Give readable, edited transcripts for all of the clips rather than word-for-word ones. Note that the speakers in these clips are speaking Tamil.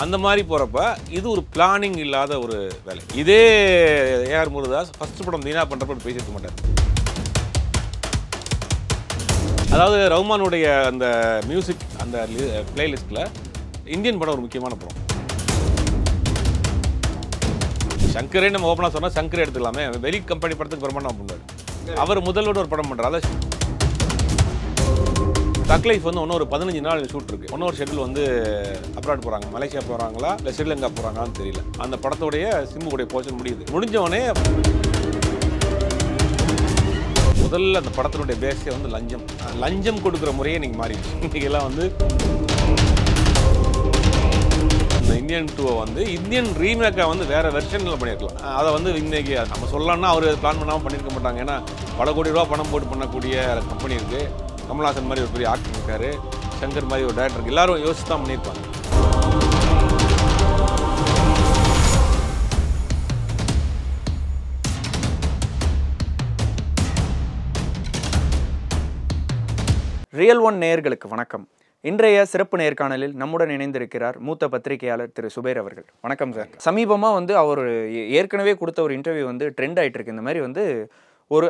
அந்த மாதிரி போகிறப்ப இது ஒரு பிளானிங் இல்லாத ஒரு வேலை. இதே ஏஆர் முருகதாஸ் ஃபர்ஸ்ட் படம் தீனா பண்ணுறப்ப பேசியிருக்க மாட்டார். அதாவது ரஹ்மானுடைய அந்த மியூசிக் அந்த பிளேலிஸ்ட்டில் இந்தியன் படம் ஒரு முக்கியமான படம். சங்கரே நம்ம ஓப்பனாக சொன்னால் சங்கரே எடுத்துக்கலாமே, வெளி கம்பெனி படத்துக்கு பிரமாணம் பண்ணுவார். அவர் முதல்வோட ஒரு படம் பண்ணுறாரு. அதாவது தக் லைஃப் வந்து இன்னும் ஒரு 15 நாள் ஷூட் இருக்குது. இன்னொரு ஷெட்யூல் வந்து அப்ராட் போகிறாங்க, மலேசியா போகிறாங்களா இல்லை ஸ்ரீலங்கா போகிறாங்களான்னு தெரியல. அந்த படத்தோடைய சிம்புடைய போர்ஷன் முடிஞ்சவொடனே முதல்ல அந்த படத்தினுடைய பேஸே வந்து லஞ்சம் கொடுக்குற முறையே நீங்கள் மாறிடுச்சு. இன்றைக்கெல்லாம் வந்து இந்த இந்தியன் 2 வந்து இந்தியன் ரீமேக்காக வந்து வேறு வெர்ஷனில் பண்ணியிருக்கலாம். அதை வந்து இன்றைக்கி நம்ம சொல்லலாம்னா அவர் பிளான் பண்ணாமல் பண்ணியிருக்க மாட்டாங்க. ஏன்னா பல கோடி ரூபா பணம் போட்டு பண்ணக்கூடிய கம்பெனி இருக்குது. கமல்ஹாசன் மாதிரி ஒரு பெரிய ஆக்டர் இருக்காரு, சங்கர் மாதிரி ஒரு டைரக்டர், எல்லாரும் யோசிச்சு தான் பண்ணியிருப்பாங்க. ரியல் ஒன் நேயர்களுக்கு வணக்கம். இன்றைய சிறப்பு நேர்காணலில் நம்முடன் இணைந்திருக்கிறார் மூத்த பத்திரிகையாளர் திரு சுபேர் அவர்கள். வணக்கம் சார். சமீபமாக வந்து அவர் ஏற்கனவே கொடுத்த ஒரு இன்டர்வியூ வந்து ட்ரெண்ட் ஆகிட்டு இருக்கு. இந்த மாதிரி வந்து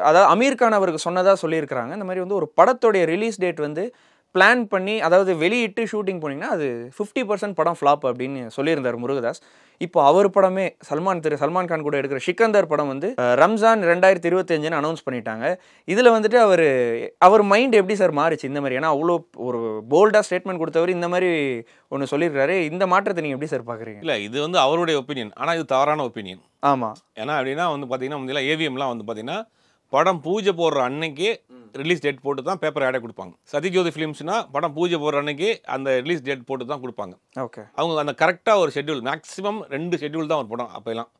அதாவது அமீர் கான் அவருக்கு சொன்னதாக சொல்லியிருக்கிறாங்க. இந்த மாதிரி வந்து ஒரு படத்தோடைய ரிலீஸ் டேட் வந்து பிளான் பண்ணி, அதாவது வெளியிட்டு ஷூட்டிங் போனீங்கன்னா அது 50% படம் ஃப்ளாப் அப்படின்னு சொல்லியிருந்தார் முருகதாஸ். இப்போ அவர் படமே சல்மான் கான் கூட எடுக்கிற சிக்கந்தர் படம் வந்து ரம்ஜான் 2025 அனௌன்ஸ் பண்ணிட்டாங்க. இதில் வந்துட்டு அவர் மைண்ட் எப்படி சார் மாறிச்சு இந்த மாதிரி? ஏன்னா அவ்வளோ ஒரு போல்டாக ஸ்டேட்மெண்ட் கொடுத்தவர் இந்த மாதிரி ஒன்று சொல்லியிருக்காரு. இந்த மாற்றத்தை நீங்கள் எப்படி சார் பார்க்குறீங்க? இல்லை, இது வந்து அவருடைய ஒப்பீனியன். ஆனால் இது தவறான ஒப்பீனியன். ஆமாம். ஏன்னா அப்படின்னா வந்து பார்த்தீங்கன்னா முந்தையெல்லாம் ஏவிஎம்லாம் வந்து பார்த்தீங்கன்னா படம் பூஜை போடுற அன்னைக்கே ரிலீஸ் டேட் போட்டு தான் பேப்பர் ஆடே கொடுப்பாங்க. சத்யஜோதி ஃபிலிம்ஸ்னா படம் பூஜை போடுற அன்னைக்கே அந்த ரிலீஸ் டேட் போட்டு தான் கொடுப்பாங்க. ஓகே. அவங்க அந்த கரெக்டாக ஒரு ஷெட்யூல், மேக்ஸிமம் 2 ஷெட்யூல் தான் ஒரு படம் அப்போலாம்.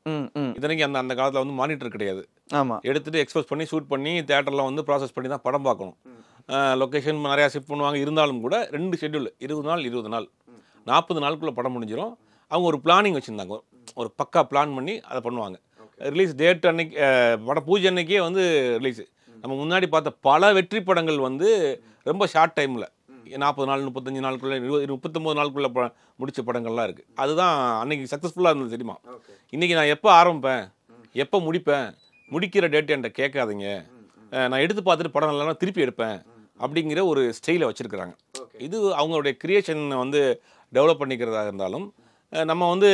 இதனைக்கு அந்த காலத்தில் வந்து மானிட்டர் கிடையாது. ஆமாம். எடுத்துகிட்டு எக்ஸ்போஸ் பண்ணி ஷூட் பண்ணி தேட்டரில் வந்து ப்ராசஸ் பண்ணி தான் படம் பார்க்கணும். லொக்கேஷன் நிறையா ஷிஃப்ட் பண்ணுவாங்க. இருந்தாலும் கூட 2 ஷெட்யூல், 20 நாள் 40 நாளுக்குள்ளே படம் முடிஞ்சிடும். அவங்க ஒரு பிளானிங் வச்சுருந்தாங்க, ஒரு பக்கா பிளான் பண்ணி அதை பண்ணுவாங்க. ரிலீஸ் டேட் அன்னைக்கு, படம் பூஜை அன்னைக்கே வந்து ரிலீஸு. நம்ம முன்னாடி பார்த்த பல வெற்றி படங்கள் வந்து ரொம்ப ஷார்ட் டைமில் 40 நாள் 35 நாளுக்குள்ளே 39 நாளுக்குள்ளே முடித்த படங்கள்லாம் இருக்குது. அதுதான் அன்றைக்கி சக்ஸஸ்ஃபுல்லாக இருந்தது தெரியுமா. இன்றைக்கி நான் எப்போ ஆரம்பிப்பேன், எப்போ முடிப்பேன், முடிக்கிற டேட் என்கிட்ட கேட்காதீங்க, நான் எடுத்து பார்த்துட்டு படம் இல்லைனா திருப்பி எடுப்பேன் அப்படிங்கிற ஒரு ஸ்டைலை வச்சுருக்குறாங்க. இது அவங்களுடைய கிரியேஷனை வந்து டெவலப் பண்ணிக்கிறதா இருந்தாலும், நம்ம வந்து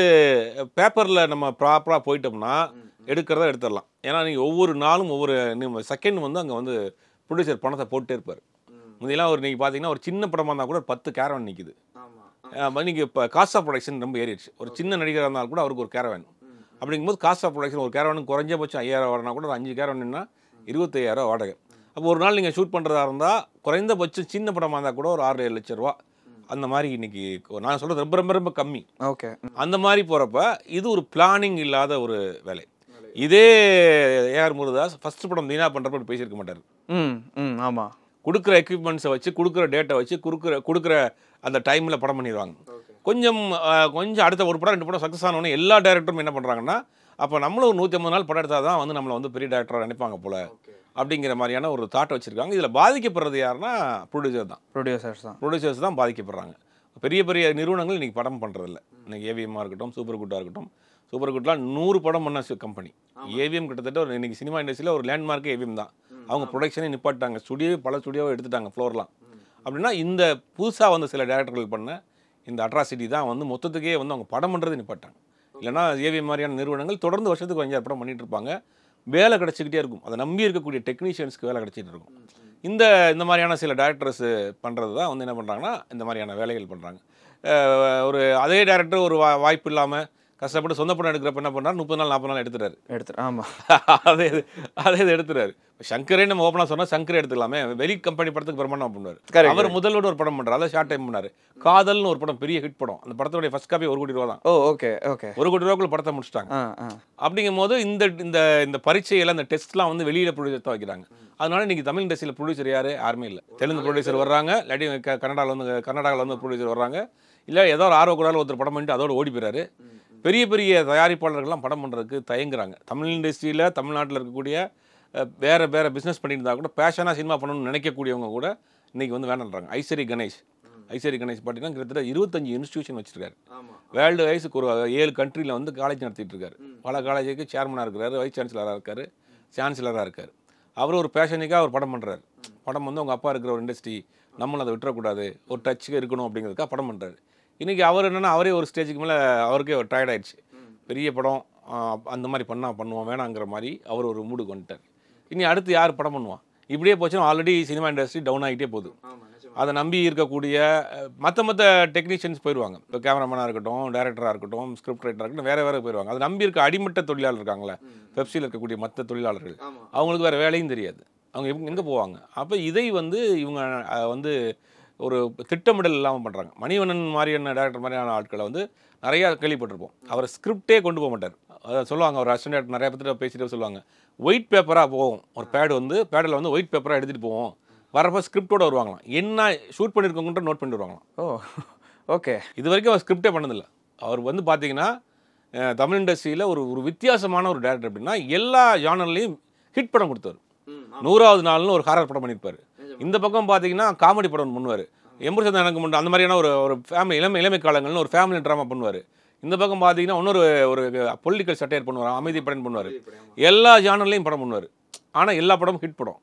பேப்பரில் நம்ம ப்ராப்பராக போயிட்டோம்னா எடுக்கிறதா எடுத்துடலாம். ஏன்னா நீங்கள் ஒவ்வொரு நாளும் ஒவ்வொரு செகண்ட் வந்து அங்கே வந்து ப்ரொடியூசர் பணத்தை போட்டே இருப்பார். முந்தையெல்லாம் நீங்கள் பார்த்தீங்கன்னா ஒரு சின்ன படமாக இருந்தால் கூட 10 கேரவன் நிற்கிது. நீங்கள் இப்போ காஸ்ட் ஆஃப் ப்ரொடக்ஷன் ரொம்ப ஏறிடுச்சு. ஒரு சின்ன நடிகராக இருந்தாலும் கூட அவருக்கு ஒரு கேரவன். அப்படிங்கும்போது காஸ்ட் ஆஃப் ப்ரொடக்ஷன் ஒரு கேரவனுக்கு குறைஞ்சபட்சம் 5000 வரனா கூட ஒரு 5 கேரவன்னா 25,000 வாடகை. அப்போ ஒரு நாள் நீங்கள் ஷூட் பண்ணுறதா இருந்தால் குறைந்தபட்சம் சின்ன படமாக இருந்தால் கூட ஒரு 6-7 லட்சம் ரூபா. அந்த மாதிரி இன்னைக்கு நான் சொல்கிறது ரொம்ப ரொம்ப ரொம்ப கம்மி. ஓகே. அந்த மாதிரி போகிறப்ப இது ஒரு பிளானிங் இல்லாத ஒரு வேலை. இதே ஏஆர் முருகதாஸ் ஃபர்ஸ்ட் படம் தீனா பண்ணுறப்ப பேசியிருக்க மாட்டார். ஆமாம். கொடுக்குற எக்யூப்மெண்ட்ஸை வச்சு, கொடுக்குற டேட்டை வச்சு, கொடுக்குற அந்த டைமில் படம் பண்ணிடுவாங்க. கொஞ்சம் அடுத்த ஒரு படம் 2 படம் சக்ஸஸ் ஆனோடனே எல்லா டேரக்டரும் என்ன பண்ணுறாங்கன்னா, அப்போ நம்மளும் ஒரு 150 நாள் படம் எடுத்தால் தான் வந்து நம்மளை வந்து பெரிய டேரக்டராக நினைப்பாங்க போல் அப்படிங்கிற மாதிரியான ஒரு தாட் வச்சுருக்காங்க. இதில் பாதிக்கப்படுறது யாருன்னா ப்ரொடியூசர்ஸ் தான் பாதிக்கப்படுறாங்க. பெரிய பெரிய நிறுவனங்கள் இன்றைக்கி படம் பண்ணுறதில்ல. இன்றைக்கி ஏவிஎம்மாக இருக்கட்டும், சூப்பர் குட்டாக இருக்கட்டும். சூப்பர் குட்லாம் 100 படம் பண்ண கம்பெனி. ஏவிஎம் கிட்டத்தட்ட ஒரு இன்றைக்கி சினிமா இண்டஸ்ட்ரியில் ஒரு லேண்ட்மார்க்கு ஏவிஎம் தான். அவங்க ப்ரொடக்ஷனே நிப்பாட்டாங்க, பல ஸ்டுடியோவை எடுத்துட்டாங்க ஃப்ளோர்லாம். அப்படின்னா இந்த புதுசாக வந்து சில டேரக்டர்கள் பண்ண இந்த அட்ராசிட்டி தான் வந்து மொத்தத்துக்கே வந்து அவங்க படம் பண்ணுறது நிப்பாட்டாங்க. இல்லைனா ஏவிஎம் மாதிரியான நிறுவனங்கள் தொடர்ந்து வருஷத்துக்கு 5,000 படம் பண்ணிகிட்டு இருப்பாங்க. வேலை கிடச்சிக்கிட்டே இருக்கும். அதை நம்பி இருக்கக்கூடிய டெக்னீஷியன்ஸ்க்கு வேலை கிடச்சிட்டு இருக்கும். இந்த மாதிரியான சில டேரக்டர்ஸ் பண்ணுறது தான் வந்து என்ன பண்ணுறாங்கன்னா இந்த மாதிரியான வேலைகள் பண்ணுறாங்க. அதே டேரக்டர் ஒரு வாய்ப்பு இல்லாமல் கஷ்டப்பட்டு சொந்த படம் எடுக்கிறப்ப என்ன பண்ணுறாரு, 30 நாள் 40 நாள் எடுத்துறாரு. ஆமாம். அதே இது எடுத்துறாரு. சங்கரே நம்ம ஓப்பனாக சொன்னால் சங்கரே எடுத்துக்கலாமே, வெளி கம்பெனி படத்துக்கு பிரமாணம் பண்ணுவார். அவர் முதல்வோட ஒரு படம் பண்ணுறாரு, அதை ஷார்ட் டைம் பண்ணார். காதல்னு ஒரு படம், பெரிய ஹிட் படம். அந்த படத்தோடைய ஃபர்ஸ்ட் காப்பி 1 கோடி ரூபா தான். ஓகே. 1 கோடி ரூபாக்குள்ள படத்தை முடிச்சிட்டாங்க. அப்படிங்கும் போது இந்த பரீட்சையெல்லாம் இந்த டெஸ்ட்லாம் வந்து வெளியில் ப்ரொடியூசர் தான் வைக்கிறாங்க. அதனால இன்னைக்கு தமிழ் இண்டஸ்ட்ரியில் ப்ரொடியூசர் யாருமே இல்லை. தெலுங்கு ப்ரொடியூசர் வர்றாங்க, இல்லாட்டி கர்நாடகாவில் வந்து ப்ரொடியூசர் வர்றாங்க, இல்லை ஏதோ ஒரு ஆர்வக்கூடாது ஒருத்தர் படம் பண்ணிட்டு அதோட ஓடி போயிறாரு. பெரிய பெரிய தயாரிப்பாளர்கள்லாம் படம் பண்ணுறதுக்கு தயங்குறாங்க. தமிழ் இண்டஸ்ட்ரியில் தமிழ்நாட்டில் இருக்கக்கூடிய வேறு பிஸ்னஸ் பண்ணிட்டு இருந்தால் கூட பேஷனாக சினிமா பண்ணணும்னு நினைக்கக்கூடியவங்க கூட இன்றைக்கி வந்து வேணான்றாங்க. ஐஸ்வரி கணேஷ் ஐஸ்வரி கணேஷ் பார்த்தீங்கன்னா கிட்டத்தட்ட 25 இன்ஸ்டியூஷன் வச்சிருக்காரு. வேர்ல்டு வைஸுக்கு ஒரு 7 கண்ட்ரியில் வந்து காலேஜ் நடத்திட்டு இருக்காரு. பல காலேஜுக்கு சேர்மனாக இருக்கிறாரு, வைஸ் சான்சலராக இருக்காரு, சான்சலராக இருக்கார். அவர் ஒரு பேஷனுக்காக ஒரு படம் பண்ணுறாரு. படம் வந்து அவங்க அப்பா இருக்கிற ஒரு இண்டஸ்ட்ரி, நம்மளும் அதை விட்டுறக்கூடாது, ஒரு டச்சுக்கு இருக்கணும் அப்படிங்கிறதுக்காக படம் பண்ணுறாரு. இன்றைக்கி அவர் என்னென்னா அவரே ஒரு ஸ்டேஜுக்கு மேலே அவருக்கே ஒரு டயர்ட் ஆயிடுச்சு. பெரிய படம் அந்த மாதிரி பண்ணுவோம் வேணாங்கிற மாதிரி அவர் ஒரு மூடுக்கு வந்துட்டார். இனி அடுத்து யார் படம் பண்ணுவான்? இப்படியே போச்சுன்னா ஆல்ரெடி சினிமா இண்டஸ்ட்ரி டவுன் ஆகிட்டே போகுது. அதை நம்பி இருக்கக்கூடிய மற்ற டெக்னீஷியன்ஸ் போயிடுவாங்க. இப்போ கேமராமேனாக இருக்கட்டும், டைரக்டராக இருக்கட்டும், ஸ்கிரிப்ட் ரைட்டராக இருக்கட்டும், வேறு போயிடுவாங்க. அதை நம்பி இருக்க அடிமட்ட தொழிலாளர் இருக்காங்களே, பெப்சியில் இருக்கக்கூடிய மற்ற தொழிலாளர்கள், அவங்களுக்கு வேறு வேலையும் தெரியாது. அவங்க எங்கே போவாங்க? அப்போ இதை வந்து இவங்க வந்து ஒரு திட்டமிடல் இல்லாமல் பண்ணுறாங்க. மணிவண்ணன் மாதிரியான டேரக்டர் மாதிரியான ஆட்களை வந்து நிறையா கேள்விப்பட்டிருப்போம். அவர் ஸ்கிரிப்டே கொண்டு போக மாட்டார். அதை சொல்லுவாங்க, அவர் அசிஸ்டன்ட் நிறைய பேர்கிட்ட பேசிட்டு சொல்லுவாங்க, ஒயிட் பேப்பராக போவோம். ஒரு பேடில் வந்து ஒயிட் பேப்பராக எடுத்துகிட்டு போவோம். வரப்போ ஸ்கிரிப்டோடு வருவாங்களாம். என்ன ஷூட் பண்ணியிருக்கோங்கன்ற நோட் பண்ணிட்டு வருவாங்களாம். ஓகே. இது வரைக்கும் அவர் ஸ்கிரிப்டே பண்ணதில்லை. அவர் வந்து பார்த்தீங்கன்னா தமிழ் இண்டஸ்ட்ரியில் ஒரு வித்தியாசமான ஒரு டேரக்டர். அப்படின்னா எல்லா ஜானர்லையும் ஹிட் படம் கொடுத்தார். 100வது நாள்னு ஒரு ஹாரர் படம் பண்ணியிருப்பார். இந்த பக்கம் பார்த்தீங்கன்னா காமெடி படம் பண்ணுவார். எம்புசந்தான் எனக்கு முன்னாடி அந்த மாதிரியான ஒரு ஃபேமிலி இளமை காலங்கள்னு ஒரு ஃபேமிலி ட்ராமா பண்ணுவார். இந்த பக்கம் பார்த்தீங்கன்னா இன்னொரு ஒரு பொலிட்டிக்கல் சட்டையர் பண்ணுவார், அமைதி படம் பண்ணுவார். எல்லா ஜானர்லையும் படம் பண்ணுவார். ஆனால் எல்லா படமும் ஹிட் படம்.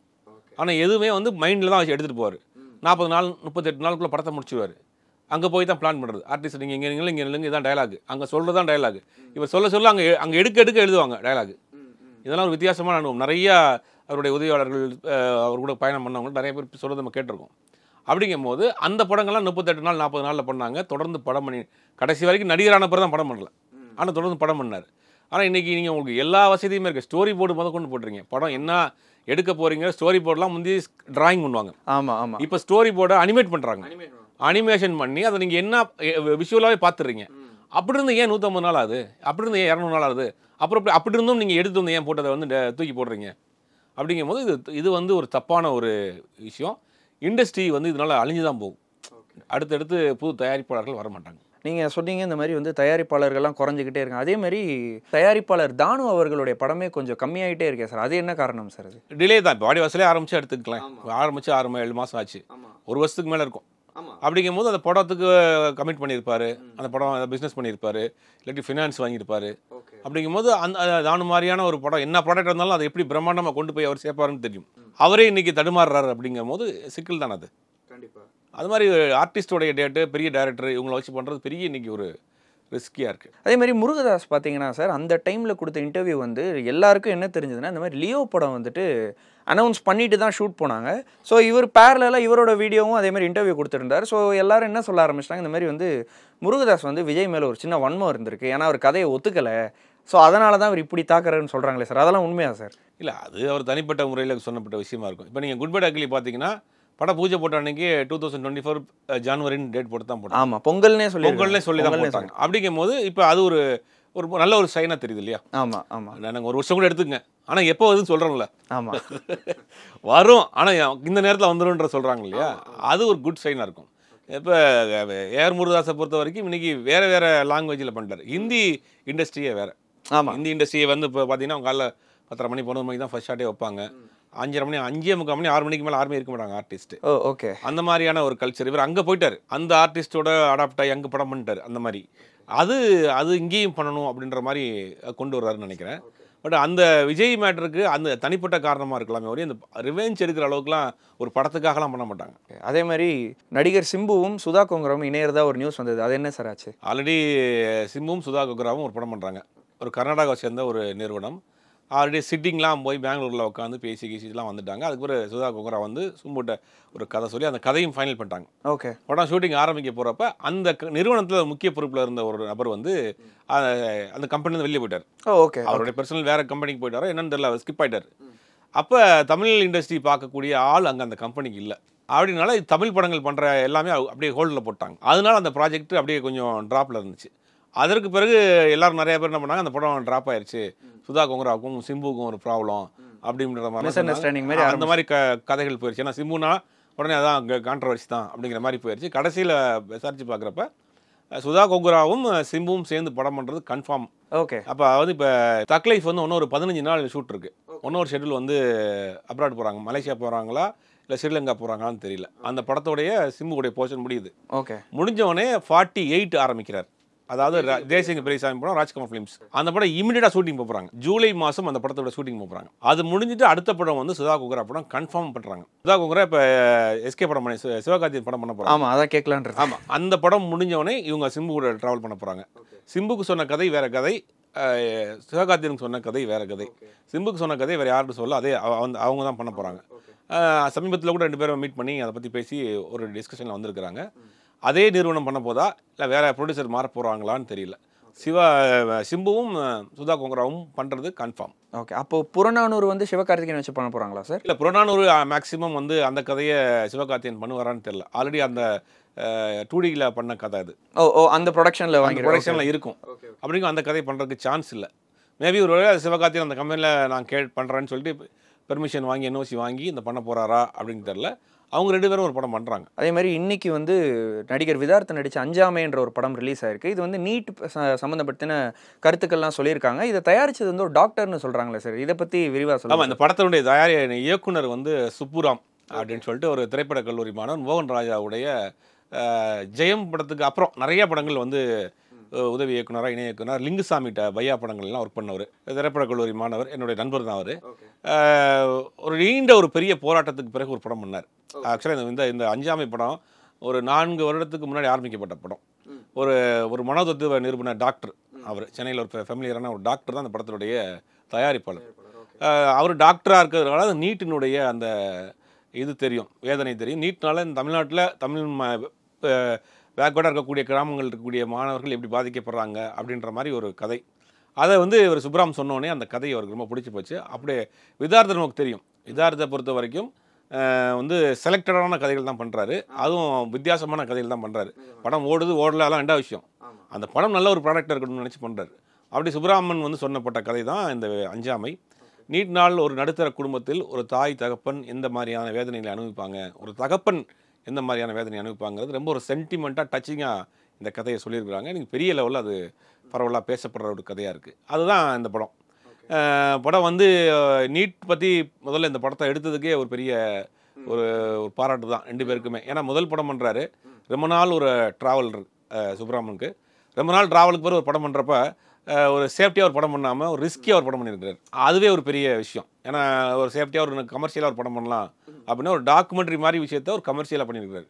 ஆனால் எதுவுமே வந்து மைண்டில் தான் வச்சு எடுத்துகிட்டு போவார். 40 நாள் 38 நாளுக்குள்ளே படத்தை முடிச்சுவார். அங்கே போய் தான் பிளான் பண்ணுறது. ஆர்டிஸ்ட் நீங்கள் இங்கே இல்லைங்க இதான் டைலாக், அங்கே சொல்கிறது தான் டைலாக். இப்போ சொல்ல அங்கே எடுக்க எழுதுவாங்க டைலாக். இதெல்லாம் ஒரு வித்தியாசமான அனுபவம். நிறையா அவருடைய உதவியாளர்கள் அவர் கூட பயணம் பண்ணவங்க நிறைய பேர் சொல்கிறது நம்ம கேட்டிருக்கோம். அப்படிங்கும் போது அந்த படங்கள்லாம் 38 நாள் 40 நாளில் பண்ணாங்க. தொடர்ந்து படம் பண்ணி கடைசி வரைக்கும் நடிகரான பிறகு தான் படம் பண்ணல. ஆனால் தொடர்ந்து படம் பண்ணார். ஆனால் இன்றைக்கி நீங்கள் உங்களுக்கு எல்லா வசதியுமே இருக்குது. ஸ்டோரி போர்டு முதல் கொண்டு போட்டுறீங்க. படம் என்ன எடுக்க போகிறீங்க, ஸ்டோரி போர்டெலாம் முந்தி டிராயிங் பண்ணுவாங்க. ஆமாம். இப்போ ஸ்டோரி போர்டை அனிமேட் பண்ணுறாங்க. அனிமேஷன் பண்ணி அதை நீங்கள் என்ன விஷுவலாகவே பார்த்துடுறீங்க. அப்படி இருந்து ஏன் 150 நாள் ஆகுது, அப்படி இருந்து ஏன் 200 நாள் ஆகுது, அப்புறம் அப்படி இருந்தும் நீங்கள் எடுத்து வந்து ஏன் போட்டதை வந்து தூக்கி போடுறீங்க? அப்படிங்கும் போது இது வந்து ஒரு தப்பான ஒரு விஷயம். இண்டஸ்ட்ரி வந்து இதனால் அழிஞ்சு தான் போகும். அடுத்தடுத்து புது தயாரிப்பாளர்கள் வர மாட்டாங்க. நீங்கள் சொன்னீங்க இந்த மாதிரி வந்து தயாரிப்பாளர்கள்லாம் குறைஞ்சிக்கிட்டே இருக்காங்க. அதே மாதிரி தயாரிப்பாளர் தானு அவர்களுடைய படமே கொஞ்சம் கம்மியாகிட்டே இருக்கேன் சார். அது என்ன காரணம் சார்? அது டிலே தான். இப்போ வாடி வாசலே ஆரம்பித்து எடுத்துக்கலாம். ஆரம்பித்து 6-7 மாதம் ஆச்சு, ஒரு வருஷத்துக்கு மேலே இருக்கும். அப்படிங்கும் போது அந்த படத்துக்கு கமிட் பண்ணியிருப்பார், அந்த படம் பிஸ்னஸ் பண்ணியிருப்பார், இல்லாட்டி ஃபினான்ஸ் வாங்கியிருப்பார். அப்படிங்கும் போது அந்த தானு மாதிரியான ஒரு படம் என்ன ப்ராடக்ட் இருந்தாலும் அதை எப்படி பிரம்மாண்டமாக கொண்டு போய் அவர் சேர்ப்பாருன்னு தெரியும். அவரே இன்றைக்கி தடுமாறுறாரு. அப்படிங்கும் போது சிக்கல் தான் அது. அது மாதிரி ஆர்டிஸ்டோடைய டேட்டு, பெரிய டைரக்டர் இவங்களை வச்சு பண்ணுறது பெரிய இன்றைக்கி ஒரு ரிஸ்கியாக இருக்குது. அதே மாதிரி முருகதாஸ் பார்த்தீங்கன்னா சார், அந்த டைமில் கொடுத்த இன்டர்வியூ வந்து எல்லாருக்கும் என்ன தெரிஞ்சதுன்னா, இந்த மாதிரி லியோ படம் வந்துட்டு அனௌன்ஸ் பண்ணிட்டு தான் ஷூட் போனாங்க. ஸோ இவர் பேரலாக இவரோட வீடியோவும் அதே மாதிரி இன்டர்வியூ கொடுத்துருந்தார். ஸோ எல்லாரும் என்ன சொல்ல ஆரம்பிச்சிட்டாங்க, இந்த மாதிரி வந்து முருகதாஸ் வந்து விஜய் மேலே ஒரு சின்ன வன்மம் இருந்திருக்கு, ஏன்னா அவர் கதையை ஒத்துக்கலை, ஸோ அதனால தான் அவர் இப்படி தாக்குறாருன்னு சொல்கிறாங்களே சார், அதெல்லாம் உண்மையா சார்? இல்லை, அது அவர் தனிப்பட்ட முறையில் சொன்னப்பட்ட விஷயமா இருக்கும். இப்போ நீங்கள் குட் பை அக்லி பார்த்தீங்கன்னா படம் பூஜை போட்ட அன்றைக்கி 2024 ஜனவரின்னு டேட் போட்டு தான் போட்டாங்க. ஆமாம், பொங்கல்னே சொல்லி தான் போட்டாங்க. அப்படிங்கும் போது இப்போ அது ஒரு நல்ல ஒரு சைனாக தெரியுது இல்லையா? ஆமாம். நாங்கள் ஒரு வருஷம் கூட எடுத்துக்கங்க, ஆனால் எப்போ வருதுன்னு சொல்கிறோம்ல. ஆமாம், வரும், ஆனால் இந்த நேரத்தில் வந்துடும்ன்ற சொல்கிறாங்க இல்லையா? அது ஒரு குட் சைனாக இருக்கும். இப்போ ஏஆர் முருகதாஸை பொறுத்த வரைக்கும் இன்றைக்கி வேறு லாங்குவேஜில் பண்ணிட்டார். ஹிந்தி இண்டஸ்ட்ரியே வேறு. ஆமாம், ஹிந்தி இண்டஸ்ட்ரியை வந்து இப்போ பார்த்தீங்கன்னா காலைல 10:30 மணி 11 மணிக்கு தான் ஃபர்ஸ்ட் ஷாட்டே வைப்பாங்க. 5:30 மணி 5:45 மணி 6 மணிக்கு மேலே யாருமே இருக்க மாட்டாங்க ஆர்டிஸ்ட்டு. ஓகே. அந்த மாதிரியான ஒரு கல்ச்சர். இவர் அங்கே போயிட்டார், அந்த ஆர்டிஸ்ட்டோட அடாப்ட் ஆகி அங்கே படம் பண்ணிட்டார். அந்த மாதிரி அது இங்கேயும் பண்ணணும் அப்படின்ற மாதிரி கொண்டு வர்றாருன்னு நினைக்கிறேன். பட் அந்த விஜய் மேட்டருக்கு அந்த தனிப்பட்ட காரணமாக இருக்கலாமே ஒரே அந்த ரிவெஞ்ச் எடுக்கிற அளவுக்குலாம் ஒரு படத்துக்காகலாம் பண்ண மாட்டாங்க. அதே மாதிரி நடிகர் சிம்புவும் சுதா கொங்கராவும் இணையறதா ஒரு நியூஸ் வந்தது, அது என்ன சார் ஆச்சு? ஆல்ரெடி சிம்புவும் சுதா கொங்கராவும் ஒரு படம் பண்ணுறாங்க. ஒரு கர்நாடகாவை சேர்ந்த ஒரு நிறுவனம். ஆல்ரெடி சிட்டிங்லாம் போய் பெங்களூரில் உட்காந்து பேசிலாம் வந்துட்டாங்க. அதுக்கு ஒரு சுதா கொங்கரா வந்து சும்புட்ட ஒரு கதை சொல்லி அந்த கதையும் ஃபைனல் பண்ணிட்டாங்க. ஓகே. படம் ஷூட்டிங் ஆரம்பிக்க போகிறப்ப அந்த நிறுவனத்தில் முக்கிய பொறுப்பில் இருந்த ஒரு நபர் வந்து அந்த கம்பெனிலேருந்து வெளியே போயிட்டார். ஓகே. அவருடைய பர்சனல் வேறு கம்பெனிக்கு போயிட்டாரோ என்னன்னு தெரியல, அவர் ஸ்கிப் ஆகிட்டார். அப்போ தமிழ் இண்டஸ்ட்ரி பார்க்கக்கூடிய ஆள் அங்கே அந்த கம்பெனிக்கு இல்லை. அப்படின்னால தமிழ் படங்கள் பண்ணுற எல்லாமே அப்படியே ஹோல்டில் போட்டாங்க. அதனால அந்த ப்ராஜெக்ட் அப்படியே கொஞ்சம் ட்ராப்பில் இருந்துச்சு. அதற்கு பிறகு எல்லாரும் நிறைய பேர் என்ன பண்ணாங்க, அந்த படம் ட்ராப் ஆயிடுச்சு, சுதா கொங்கராவுக்கும் சிம்புக்கும் ஒரு ப்ராப்ளம் அப்படின்ற மாதிரி அந்த மாதிரி கதைகள் போயிடுச்சு. ஏன்னா சிம்புனா உடனே அதான் கான்ட்ரவர்சி தான் அப்படிங்கிற மாதிரி போயிடுச்சு. கடைசியில் விசாரித்து பார்க்குறப்ப சுதா கொங்கராவும் சிம்புவும் சேர்ந்து படம் பண்ணுறது கன்ஃபார்ம். ஓகே. அப்போ வந்து இப்போ தக் லைஃப் வந்து இன்னும் ஒரு 15 நாள் ஷூட் இருக்குது. இன்னொரு ஷெட்யூல் வந்து அப்ராட் போகிறாங்க, மலேசியா போகிறாங்களா இல்லை ஸ்ரீலங்கா போகிறாங்களான்னு தெரியல. அந்த படத்தோடைய சிம்புடைய போர்ஷன் முடியுது. ஓகே. முடிஞ்சவொடனே 48 ஆரம்பிக்கிறார். அதாவது தேசிய பெரியசாமி படம், ராஜ்குமார் ஃபிலிம்ஸ். அந்த படம் இமீடியட்டாக ஷூட்டிங் போகிறாங்க. ஜூலை மாதம் அந்த படத்தோட ஷூட்டிங் போகிறாங்க. அது முடிஞ்சிட்டு அடுத்த படம் வந்து சுதா கோங்கரா படம் கன்ஃபார்ம் பண்ணுறாங்க. சுதா கோங்கரா இப்போ எஸ்கே படம் பண்ணி சிவகார்த்திகேயன் படம் பண்ண போகிறாங்க. ஆமாம், அதான் கேட்கலான்றது. ஆமாம், அந்த படம் முடிஞ்சவொடனே இவங்க சிம்பு கூட ட்ராவல் பண்ண போகிறாங்க. சிம்புக்கு சொன்ன கதை வேறு கதை, சிவகார்த்திகேயனுக்கு சொன்ன கதை வேறு கதை. சிம்புக்கு சொன்ன கதை வேறு யாருக்கும் சொல்ல, அதே அவங்க தான் பண்ண போகிறாங்க. சமீபத்தில் கூட 2 பேரும் மீட் பண்ணி அதை பற்றி பேசி ஒரு டிஸ்கஷனில் வந்திருக்கிறாங்க. அதே நிறுவனம் பண்ண போதா இல்லை வேறு ப்ரொடியூசர் மாற போகிறாங்களான்னு தெரியல. சிம்புவும் சுதா கோங்கராவும் பண்ணுறது கன்ஃபார்ம். ஓகே. அப்போ புறநானூறு வந்து சிவகார்த்திகேயன் வச்சு பண்ண போகிறாங்களா சார்? இல்லை, புறநானூறு மேக்ஸிமம் வந்து அந்த கதையை சிவகார்த்திகேயன் பண்ணுவாரான்னு தெரியல. ஆல்ரெடி அந்த 2Dயில் பண்ண கதை அது. அந்த ப்ரொடக்ஷனில் ப்ரொடக்ஷனில் இருக்கும். அப்படிங்க அந்த கதை பண்ணுறதுக்கு சான்ஸ் இல்லை. மேபி ஒரு வேளை சிவகார்த்திகேயன் அந்த கம்பெனியில் நான் பண்ணுறேன்னு சொல்லிட்டு பெர்மிஷன் வாங்கி NOC வாங்கி இந்த பண்ண போகிறாரா அப்படின்னு தெரியல. அவங்க 2 பேரும் ஒரு படம் பண்ணுறாங்க. அதே மாதிரி இன்னைக்கு வந்து நடிகர் விதார்த்த நடித்த அஞ்சாமைன்ற ஒரு படம் ரிலீஸ் ஆயிருக்கு. இது வந்து நீட் சம்மந்தப்பட்ட கருத்துக்கள்லாம் சொல்லியிருக்காங்க. இதை தயாரிச்சது வந்து ஒரு டாக்டர்னு சொல்கிறாங்களே சார், இதை பற்றி விரிவாக சொல்லுங்கள். ஆமாம், இந்த படத்தினுடைய இயக்குனர் வந்து சுப்புராம் அப்படின்னு சொல்லிட்டு ஒரு திரைப்பட கல்லூரி மாணவர். மோகன் ராஜாவுடைய ஜெயம் படத்துக்கு அப்புறம் நிறைய படங்கள் வந்து உதவி இயக்குனராக, இணை இயக்குனர், லிங்குசாமிட்ட பையா படங்கள்லாம் ஒர்க் பண்ணவர். திரைப்பட கல்லூரி மாணவர், என்னுடைய நண்பர் தான் அவர். ஒரு நீண்ட ஒரு பெரிய போராட்டத்துக்கு பிறகு ஒரு படம் பண்ணார். ஆக்சுவலாக இந்த அஞ்சாமை படம் ஒரு 4 வருடத்துக்கு முன்னாடி ஆரம்பிக்கப்பட்ட படம். ஒரு மனோதத்துவ நிரூபண டாக்டர் அவர், சென்னையில் ஒரு ஃபெமிலியரான ஒரு டாக்டர் தான் அந்த படத்தினுடைய தயாரிப்பாளர். அவர் டாக்டராக இருக்கிறதுனால அந்த நீட்டினுடைய அந்த இது தெரியும், வேதனை தெரியும். நீட்னால இந்த தமிழ்நாட்டில் பேக்வர்டாக இருக்கக்கூடிய கிராமங்கள் இருக்கக்கூடிய மாணவர்கள் எப்படி பாதிக்கப்படுறாங்க அப்படின்ற மாதிரி ஒரு கதை. அதை வந்து இவர் சுப்ராம் சொன்னோடனே அந்த கதை அவருக்கு ரொம்ப பிடிச்சி போச்சு. அப்படியே விதார்த்த நமக்கு தெரியும், விதார்த்தை பொறுத்த வரைக்கும் வந்து செலக்டடான கதைகள் தான் பண்ணுறாரு. அதுவும் வித்தியாசமான கதைகள் தான் பண்ணுறாரு. படம் ஓடுது ஓடல அதெல்லாம் 2வது விஷயம். அந்த படம் நல்ல ஒரு ப்ராடக்டாக இருக்கணும்னு நினச்சி பண்ணுறாரு. அப்படி சுப்ராமன் வந்து சொன்னப்பட்ட கதை தான் இந்த அஞ்சாமை. நீட் நாள் ஒரு நடுத்தர குடும்பத்தில் ஒரு தாய் தகப்பன் எந்த மாதிரியான வேதனைகளை அனுபவிப்பாங்க, ஒரு தகப்பன் எந்த மாதிரியான வேதனை அனுபவிப்பாங்கிறது ரொம்ப ஒரு சென்டிமெண்ட்டாக டச்சிங்காக இந்த கதையை சொல்லியிருக்கிறாங்க. எனக்கு பெரிய லெவலில் அது பரவலாக பேசப்படுற ஒரு கதையாக இருக்குது. அதுதான் இந்த படம். படம் வந்து நீட் பற்றி முதல்ல இந்த படத்தை எடுத்ததுக்கே ஒரு பெரிய ஒரு பாராட்டு தான் 2 பேருக்குமே. ஏன்னா முதல் படம் பண்ணுறாரு, ரொம்ப நாள் ஒரு ட்ராவல் சுப்ராமனுக்கு. ரொம்ப நாள் ட்ராவலுக்கு பிறகு ஒரு படம் பண்ணுறப்ப ஒரு சேஃப்டியாக ஒரு படம் பண்ணாமல் ஒரு ரிஸ்கியாக ஒரு படம் பண்ணியிருக்கிறார். அதுவே ஒரு பெரிய விஷயம். ஏன்னா ஒரு சேஃப்டியாக ஒரு கமர்ஷியலாக ஒரு படம் பண்ணலாம் அப்படின்னா ஒரு டாக்குமெண்ட்ரி மாதிரி விஷயத்த ஒரு கமர்ஷியலாக பண்ணியிருக்கிறார்,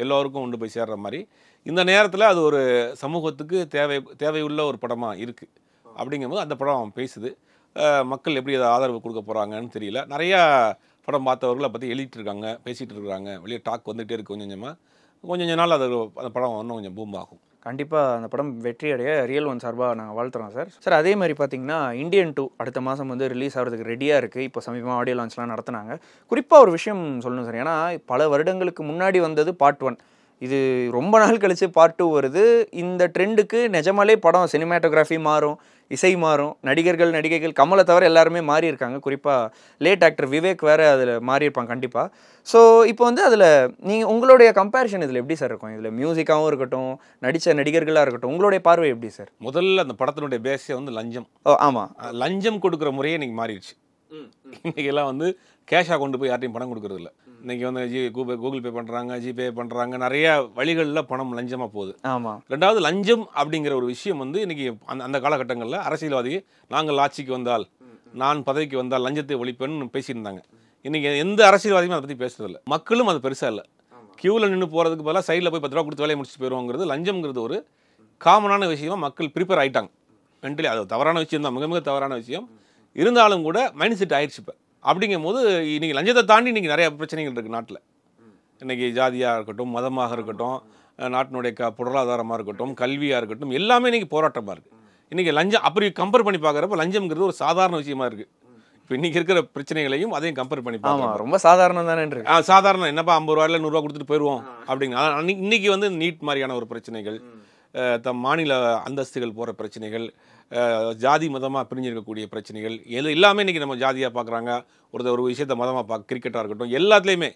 எல்லோருக்கும் கொண்டு போய் சேர்ற மாதிரி. இந்த நேரத்தில் அது ஒரு சமூகத்துக்கு தேவையுள்ள ஒரு படமாக இருக்குது. அப்படிங்கும்போது அந்த படம் பேசுது. மக்கள் எப்படி அதை ஆதரவு கொடுக்க போகிறாங்கன்னு தெரியல. நிறையா படம் பார்த்தவர்களை பற்றி எழுதிட்டு இருக்காங்க, பேசிகிட்டு இருக்கிறாங்க. வெளியே டாக் வந்துகிட்டே இருக்குது. கொஞ்சம் நாள் அது அந்த படம் இன்னும் கொஞ்சம் பூம் ஆகும். கண்டிப்பாக அந்த படம் வெற்றி அடைய ரியல் ஒன் சார்பாக நாங்கள் வாழ்த்துறோம் சார். அதே மாதிரி பார்த்தீங்கன்னா இந்தியன் 2 அடுத்த மாதம் வந்து ரிலீஸ் ஆகிறதுக்கு ரெடியாக இருக்குது. இப்போ சமீபமாக ஆடியோ லான்ச்லாம் நடத்துனாங்க. குறிப்பாக ஒரு விஷயம் சொல்லணும் சார், ஏன்னா பல வருடங்களுக்கு முன்னாடி வந்தது பார்ட் 1, இது ரொம்ப நாள் கழித்து பார்ட் 2 வருது. இந்த ட்ரெண்டுக்கு நிஜமாலே படம் சினிமாட்டோகிராஃபி மாறும், இசை மாறும், நடிகைகள் கமலை தவிர எல்லாருமே மாறி இருக்காங்க. குறிப்பாக லேட் ஆக்டர் விவேக் வேறு அதில் மாறி இருப்பாங்க கண்டிப்பாக. ஸோ இப்போ வந்து அதில் நீங்கள் உங்களுடைய கம்பேரிஷன் இதில் எப்படி சார் இருக்கும்? இதில் மியூசிக்காகவும் இருக்கட்டும், நடித்த நடிகர்களாக இருக்கட்டும், உங்களுடைய பார்வை எப்படி சார்? முதல்ல அந்த படத்தினுடைய பேஸே வந்து லஞ்சம். ஆமாம், லஞ்சம் கொடுக்குற முறையே இன்றைக்கி மாறிடுச்சு. இன்றைக்கெல்லாம் வந்து கேஷாக கொண்டு போய் யார்ட்டையும் பணம் கொடுக்குறது இல்லை. இன்றைக்கி வந்து கூகுள் பே பண்ணுறாங்க, ஜிபே பண்ணுறாங்க, நிறைய வழிகளில் பணம் லஞ்சமாக போகுது. ஆமாம். 2வது லஞ்சம் அப்படிங்கிற ஒரு விஷயம் வந்து இன்றைக்கி அந்த காலகட்டங்களில் அரசியல்வாதி நாங்கள் ஆட்சிக்கு வந்தால், நான் பதவிக்கு வந்தால் லஞ்சத்தை ஒழிப்பேன்னு பேசியிருந்தாங்க. இன்றைக்கி எந்த அரசியல்வாதியுமே அதை பற்றி பேசுறதில்ல. மக்களும் அது பெருசாக இல்லை. க்யூவில் நின்று போகிறதுக்கு பதிலாக சைடில் போய் 10 ரூபா கொடுத்து வேலையை முடிச்சுட்டு போயிடுவோங்கிறது லஞ்சம்ங்கிறது ஒரு காமனான விஷயமாக மக்கள் ப்ரிப்பேர் ஆகிட்டாங்க. மென்டலி அது தவறான விஷயம் தான், மிக தவறான விஷயம். இருந்தாலும் கூட மைண்ட் செட் ஆயிடுச்சு. இப்போ அப்படிங்கும் போது இன்றைக்கி லஞ்சத்தை தாண்டி இன்றைக்கி நிறையா பிரச்சனைகள் இருக்குது நாட்டில். இன்றைக்கி ஜாதியாக இருக்கட்டும், மதமாக இருக்கட்டும், நாட்டினுடைய பொருளாதாரமாக இருக்கட்டும், கல்வியாக இருக்கட்டும், எல்லாமே இன்றைக்கி போராட்டமாக இருக்குது. இன்றைக்கி லஞ்சம் அப்படி கம்பேர் பண்ணி பார்க்குறப்ப லஞ்சம்ங்கிறது ஒரு சாதாரண விஷயமா இருக்குது. இப்போ இன்றைக்கி இருக்கிற பிரச்சனைகளையும் அதையும் கம்பேர் பண்ணி பார்க்கலாம். ரொம்ப சாதாரணம் தானே இருக்கு. சாதாரணம் என்னப்பா 50 ரூபாயில் 100 ரூபா கொடுத்துட்டு போயிடுவோம் அப்படிங்க. இன்றைக்கி வந்து நீட் மாதிரியான ஒரு பிரச்சனைகள், மாநில அந்தஸ்துகள் போகிற பிரச்சனைகள், ஜாதி மதமாக பிரிஞ்சிருக்கக்கூடிய பிரச்சனைகள், எல்லாமே இன்றைக்கி நம்ம ஜாதியாக பார்க்குறாங்க. ஒரு விஷயத்தை மதமாக கிரிக்கெட்டாக இருக்கட்டும், எல்லாத்துலேயுமே.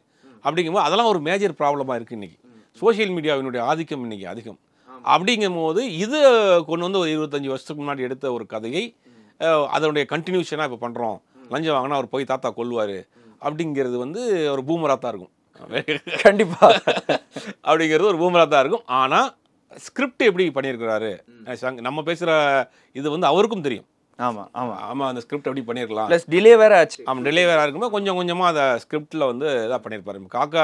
அப்படிங்கும்போது அதெல்லாம் ஒரு மேஜர் ப்ராப்ளமாக இருக்குது இன்றைக்கி. சோஷியல் மீடியாவினுடைய ஆதிக்கம் இன்றைக்கி அதிகம். அப்படிங்கும்போது இது கொண்டு வந்து ஒரு 25 வருஷத்துக்கு முன்னாடி எடுத்த ஒரு கதையை அதனுடைய கண்டினியூஷனாக இப்போ பண்ணுறோம். லஞ்சம் வாங்கினா அவர் போய் தாத்தா கொல்லுவார் அப்படிங்கிறது வந்து ஒரு பூமராக தான் இருக்கும். கண்டிப்பா அப்படிங்கிறது ஒரு பூமராக தான் இருக்கும். ஆனால் ஸ்கிரிப்ட் எப்படி பண்ணியிருக்கிறாரு, நம்ம பேசுகிற இது வந்து அவருக்கும் தெரியும். ஆமாம் ஆமாம் ஆமாம், அந்த ஸ்கிரிப்ட் எப்படி பண்ணியிருக்கலாம். ப்ளஸ் டிலே வேற ஆச்சு. ஆமாம், டிலே வேறு இருக்கும்போது கொஞ்சம் கொஞ்சமாக அந்த ஸ்கிரிப்டில் வந்து இதாக பண்ணியிருப்பாரு. காக்கா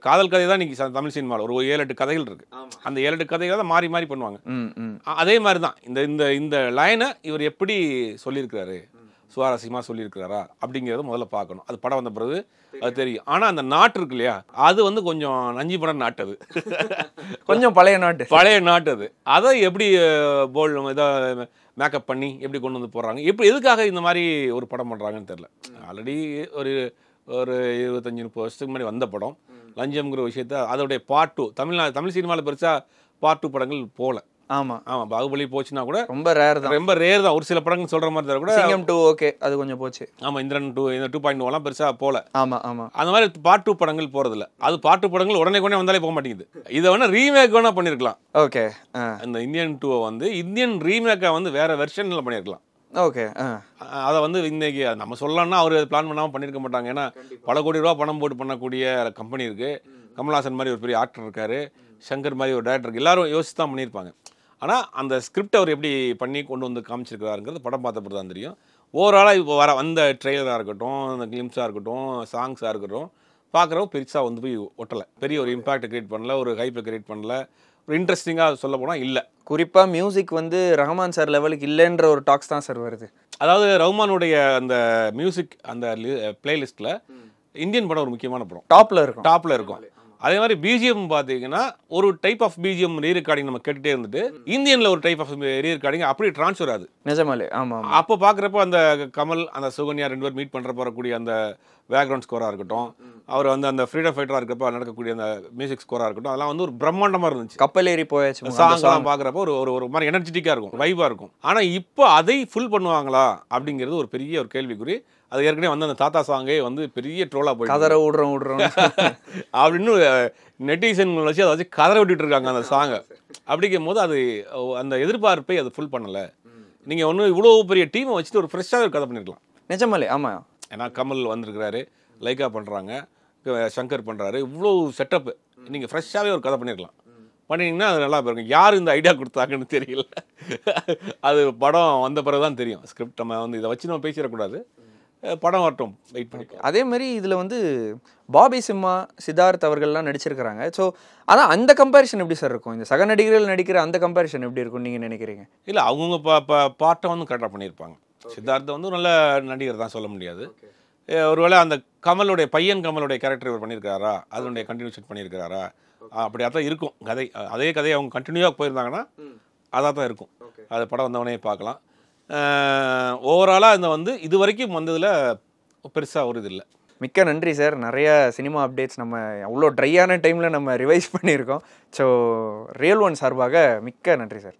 காதல் கதை தான் இன்றைக்கி தமிழ் சினிமாவில் ஒரு 7-8 கதைகள் இருக்குது. அந்த 7-8 கதைகளை தான் மாறி மாறி பண்ணுவாங்க. அதே மாதிரி தான் இந்த இந்த இந்த லைனை இவர் எப்படி சொல்லியிருக்கிறாரு, சுவாரஸ்யமாக சொல்லியிருக்கிறாரா அப்படிங்கிறத முதல்ல பார்க்கணும். அது படம் வந்த பிறகு அது தெரியும். ஆனால் அந்த நாட்டு இருக்கு இல்லையா, அது வந்து கொஞ்சம் நஞ்சி படம் நாட்டு. அது கொஞ்சம் பழைய நாட்டு அது. அதை எப்படி போல் இதாக மேக்கப் பண்ணி எப்படி கொண்டு வந்து போடுறாங்க, எப்படி எதுக்காக இந்த மாதிரி ஒரு படம் பண்ணுறாங்கன்னு தெரில. ஆல்ரெடி ஒரு 25-30 வருஷத்துக்கு முன்னாடி வந்த படம் லஞ்சம்ங்கிற விஷயத்த அதோடைய பார்ட் 2 தமிழ் சினிமாவில் பெருசாக பார்ட் 2 படங்கள் போகல. ஆமாம், பாகுபலி போச்சுன்னா கூட ரொம்ப ரேர் தான். ஒரு சில படங்கள் சொல்கிற மாதிரி தர கூட சிங்கம் 2 ஓகே, அது கொஞ்சம் போச்சு. ஆமாம், இந்திரன் 2 இந்த 2.0 பெருசாக போகல. ஆமாம் அந்த மாதிரி பார்ட் 2 படங்கள் போகிறதில்ல. அது பார்ட் 2 படங்கள் உடனே வந்தாலே போக மாட்டேங்குது. இதை வேணா ரீமேக் வேணா பண்ணியிருக்கலாம். ஓகே, இந்த இந்தியன் 2 வந்து இந்தியன் ரீமேக்கை வந்து வேற வெர்ஷனில் பண்ணியிருக்கலாம். ஓகே, அதை வந்து இன்னைக்கு நம்ம சொல்லலாம்னா அவர் பிளான் பண்ணாமல் பண்ணியிருக்க மாட்டாங்க. ஏன்னா பல கோடி ரூபா பணம் போட்டு பண்ணக்கூடிய கம்பெனி இருக்குது. கமல்ஹாசன் மாதிரி ஒரு பெரிய ஆக்டர் இருக்காரு, சங்கர் மாதிரி ஒரு டேரக்டர் இருக்கு, எல்லாரும் யோசிச்சு தான் பண்ணியிருப்பாங்க. ஆனால் அந்த ஸ்கிரிப்ட் அவர் எப்படி பண்ணி கொண்டு வந்து காமிச்சிருக்கிறாருங்கிறது படம் பார்த்தப்போ தான் தெரியும். ஓவராலாக இப்போ வந்த ட்ரெய்லராக இருக்கட்டும், அந்த கிளிம்ஸாக இருக்கட்டும், சாங்ஸாக இருக்கட்டும், பார்க்குறவங்க பெருசாக வந்து போய் ஒட்டலை. பெரிய ஒரு இம்பாக்டை கிரியேட் பண்ணல, ஒரு ஹைப்பை கிரியேட் பண்ணல, ஒரு இன்ட்ரெஸ்டிங்காக சொல்ல போனால் இல்லை. குறிப்பாக மியூசிக் வந்து ரஹ்மான் சார் லெவலுக்கு இல்லைன்ற ஒரு டாக்ஸ் தான் சார் வருது. அதாவது ரஹ்மானுடைய அந்த மியூசிக் அந்த பிளேலிஸ்ட்டில் இந்தியன் படம் ஒரு முக்கியமான படம் டாப்பில் இருக்கும். அதே மாதிரி பிஜிஎம் பார்த்தீங்கன்னா ஒரு type of BGM re recording நம்ம கேட்டுகிட்டே இருந்துட்டு இந்தியனில் ஒரு டைப் ஆஃப் ரீ ரெக்கார்டிங் அப்படியே ட்ரான்ஸ்ஃபர் ஆகுது. நிஜமாலே ஆமாம். அப்போ பார்க்குறப்போ அந்த கமல் அந்த சுகன்யா 2 பேர் மீட் பண்ணுற போகக்கூடிய அந்த பேக்ரவுண்ட் ஸ்கோராக இருக்கட்டும், அவர் வந்து அந்த ஃப்ரீடம் ஃபைட்டராக இருக்கப்போ நடக்கக்கூடிய அந்த மியூசிக் ஸ்கோராக இருக்கட்டும், அதெல்லாம் வந்து ஒரு பிரம்மாண்டமாக இருந்துச்சு. கப்பல் ஏறி போயாச்சு சாங்லாம் பார்க்குறப்போ ஒரு மாதிரி எனர்ஜெட்டிக்காக இருக்கும், வைவாக இருக்கும். ஆனால் இப்போ அதை ஃபுல் பண்ணுவாங்களா அப்படிங்கிறது ஒரு பெரிய ஒரு கேள்விக்குறி. அது ஏற்கனவே வந்து அந்த தாத்தா சாங்கே வந்து பெரிய ட்ரோலாக போய் கதற விடுறோம் அப்படின்னு நெட்டிசன்கள் வச்சு அதை வச்சு கதற விட்டுட்டு இருக்காங்க அந்த சாங்கை. அப்படிங்கும் போது அது அந்த எதிர்பார்ப்பை அது ஃபுல் பண்ணலை. நீங்கள் ஒன்றும் இவ்வளோ பெரிய டீமை வச்சுட்டு ஒரு ஃப்ரெஷ்ஷாக ஒரு கதை பண்ணிருக்கலாம். நிஜமாலே ஆமாம். ஏன்னா கமல் வந்திருக்கிறாரு, லைக்கா பண்ணுறாங்க, சங்கர் பண்ணுறாரு, இவ்வளோ செட்டப்பு. நீங்கள் ஃப்ரெஷ்ஷாகவே ஒரு கதை பண்ணிருக்கலாம். பண்ணிங்கன்னா அது நல்லா போயிருக்கும். யார் இந்த ஐடியா கொடுத்தாங்கன்னு தெரியல. அது படம் வந்த பிறகு தான் தெரியும். ஸ்கிரிப்ட் நம்ம வந்து இதை வச்சு நம்ம பேசிடக்கூடாது, படம் வரட்டும், வெயிட் பண்ணி. அதே மாதிரி இதில் வந்து பாபி சிம்மா, சித்தார்த் அவர்கள்லாம் நடிச்சிருக்கிறாங்க. ஸோ அதான் அந்த கம்பேரிஷன் எப்படி சார் இருக்கும்? இந்த சக நடிகர்கள் நடிக்கிற அந்த கம்பேரிஷன் எப்படி இருக்கும்னு நீங்கள் நினைக்கிறீங்க? இல்லை, அவங்கவுங்க பாட்டை வந்து கரெக்டாக பண்ணியிருப்பாங்க. சித்தார்த்தை வந்து நல்ல நடிகர் தான் சொல்ல முடியாது. ஒருவேளை அந்த கமலுடைய கமலுடைய கேரக்டர் இவர் பண்ணியிருக்காரா, அதனுடைய கண்டினியூஷன் பண்ணியிருக்கிறாரா, அப்படியா தான் இருக்கும் கதை. அதே கதையை அவங்க கண்டினியூவாக போயிருந்தாங்கன்னா அதாக தான் இருக்கும். அது படம் வந்தவனே பார்க்கலாம். ஓவராலாக இந்த வந்து இது வரைக்கும் வந்ததில் பெருசாக ஒரு இது இல்லை. மிக்க நன்றி சார். நிறைய சினிமா அப்டேட்ஸ் நம்ம அவ்வளோ ட்ரையான டைமில் நம்ம ரிவைஸ் பண்ணியிருக்கோம். ஸோ ரியல் ஒன் சார்பாக மிக்க நன்றி சார்.